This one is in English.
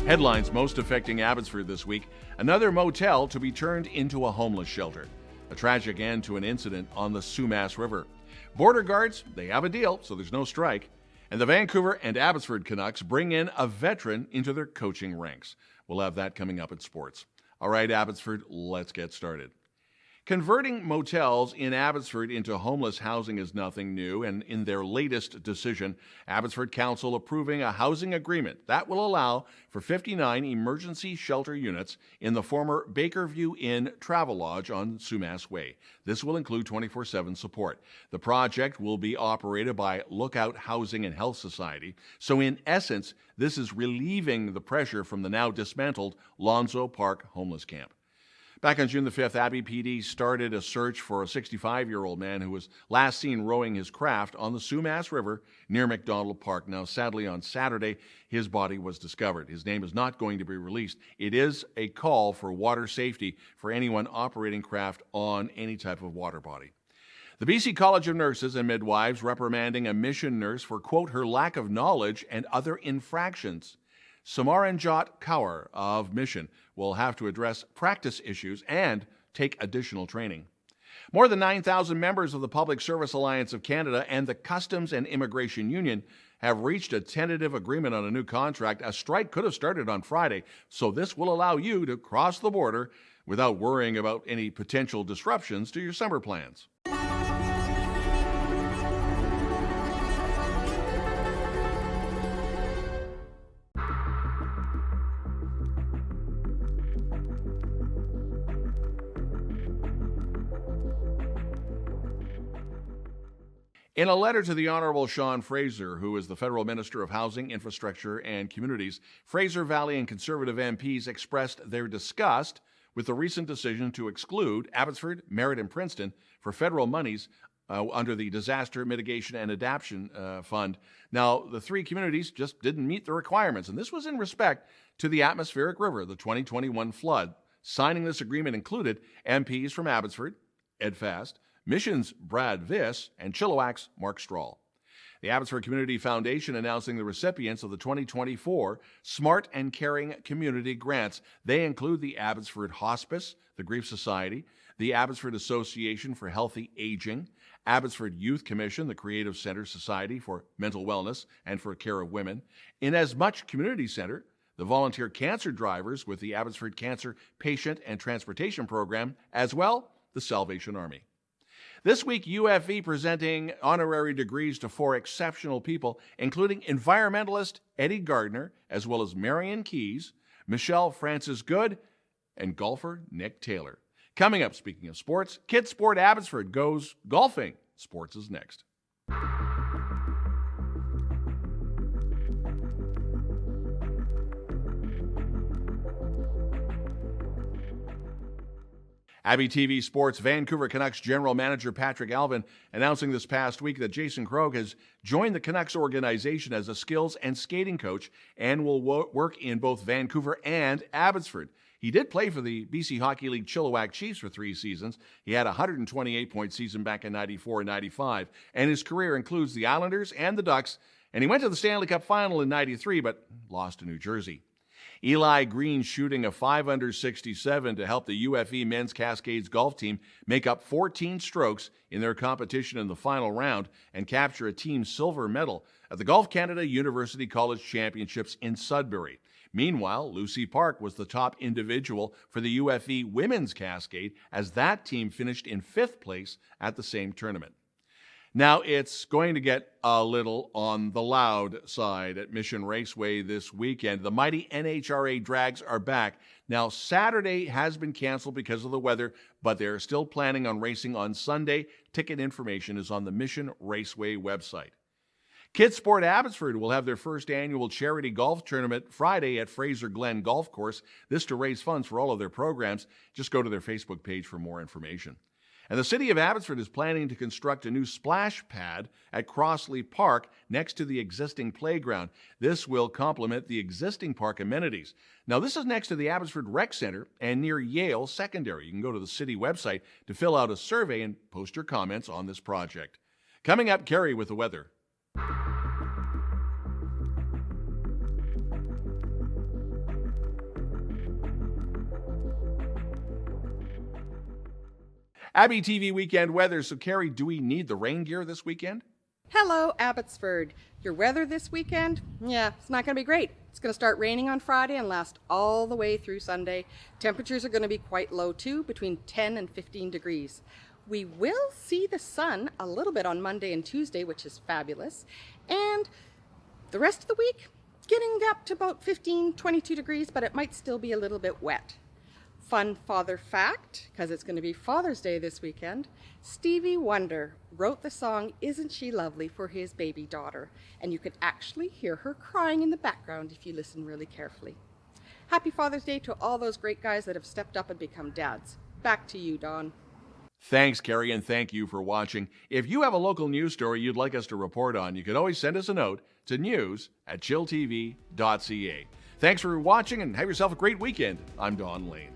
Headlines most affecting Abbotsford this week: another motel to be turned into a homeless shelter. A tragic end to an incident on the Sumas River. Border guards, they have a deal, so there's no strike. And the Vancouver and Abbotsford Canucks bring in a veteran into their coaching ranks. We'll have that coming up in sports. All right, Abbotsford, let's get started. Converting motels in Abbotsford into homeless housing is nothing new, and in their latest decision, Abbotsford Council approving a housing agreement that will allow for 59 emergency shelter units in the former Bakerview Inn Travelodge on Sumas Way. This will include 24/7 support. The project will be operated by Lookout Housing and Health Society, so in essence, this is relieving the pressure from the now dismantled Lonzo Park homeless camp. Back on June the 5th, Abbey PD started a search for a 65-year-old man who was last seen rowing his craft on the Sumas River near McDonald Park. Now, sadly, on Saturday, his body was discovered. His name is not going to be released. It is a call for water safety for anyone operating craft on any type of water body. The BC College of Nurses and Midwives reprimanding a mission nurse for, quote, her lack of knowledge and other infractions. Samaranjot Kaur of Mission will have to address practice issues and take additional training. More than 9,000 members of the Public Service Alliance of Canada and the Customs and Immigration Union have reached a tentative agreement on a new contract. A strike could have started on Friday, so this will allow you to cross the border without worrying about any potential disruptions to your summer plans. In a letter to the Honourable Sean Fraser, who is the Federal Minister of Housing, Infrastructure and Communities, Fraser Valley and Conservative MPs expressed their disgust with the recent decision to exclude Abbotsford, Merritt and Princeton for federal monies under the Disaster Mitigation and Adaptation Fund. Now, the three communities just didn't meet the requirements, and this was in respect to the atmospheric river, the 2021 flood. Signing this agreement included MPs from Abbotsford, Ed Fast, Mission's Brad Viss, and Chilliwack's Mark Strahl. The Abbotsford Community Foundation announcing the recipients of the 2024 Smart and Caring Community Grants. They include the Abbotsford Hospice, the Grief Society, the Abbotsford Association for Healthy Aging, Abbotsford Youth Commission, the Creative Center Society for Mental Wellness and for Care of Women, Inasmuch Community Center, the Volunteer Cancer Drivers with the Abbotsford Cancer Patient and Transportation Program, as well the Salvation Army. This week, UFV presenting honorary degrees to 4 exceptional people, including environmentalist Eddie Gardner, as well as Marion Keys, Michelle Francis Good, and golfer Nick Taylor. Coming up, speaking of sports, Kids Sport Abbotsford goes golfing. Sports is next. abbyTV Sports Vancouver Canucks General Manager Patrick Alvin announcing this past week that Jason Krogh has joined the Canucks organization as a skills and skating coach and will work in both Vancouver and Abbotsford. He did play for the BC Hockey League Chilliwack Chiefs for 3 seasons. He had a 128-point season back in 94 and 95, and his career includes the Islanders and the Ducks, and he went to the Stanley Cup Final in 93, but lost to New Jersey. Eli Green shooting a 5 under 67 to help the UFE men's Cascades golf team make up 14 strokes in their competition in the final round and capture a team silver medal at the Golf Canada University College Championships in Sudbury. Meanwhile, Lucy Park was the top individual for the UFE women's Cascade as that team finished in 5th place at the same tournament. Now, it's going to get a little on the loud side at Mission Raceway this weekend. The mighty NHRA drags are back. Now, Saturday has been canceled because of the weather, but they're still planning on racing on Sunday. Ticket information is on the Mission Raceway website. Kids Sport Abbotsford will have their first annual charity golf tournament Friday at Fraser Glen Golf Course. This to raise funds for all of their programs. Just go to their Facebook page for more information. And the City of Abbotsford is planning to construct a new splash pad at Crossley Park next to the existing playground. This will complement the existing park amenities. Now, this is next to the Abbotsford Rec Center and near Yale Secondary. You can go to the city website to fill out a survey and post your comments on this project. Coming up, Cari with the weather. Abby TV weekend weather. So, Cari, do we need the rain gear this weekend? Hello, Abbotsford. Your weather this weekend? Yeah, it's not going to be great. It's going to start raining on Friday and last all the way through Sunday. Temperatures are going to be quite low too, between 10 and 15 degrees. We will see the sun a little bit on Monday and Tuesday, which is fabulous. And the rest of the week, getting up to about 15, 22 degrees, but it might still be a little bit wet. Fun father fact, because it's going to be Father's Day this weekend, Stevie Wonder wrote the song Isn't She Lovely for his baby daughter, and you could actually hear her crying in the background if you listen really carefully. Happy Father's Day to all those great guys that have stepped up and become dads. Back to you, Don. Thanks, Cari, and thank you for watching. If you have a local news story you'd like us to report on, you can always send us a note to news@chilltv.ca. Thanks for watching and have yourself a great weekend. I'm Don Lehn.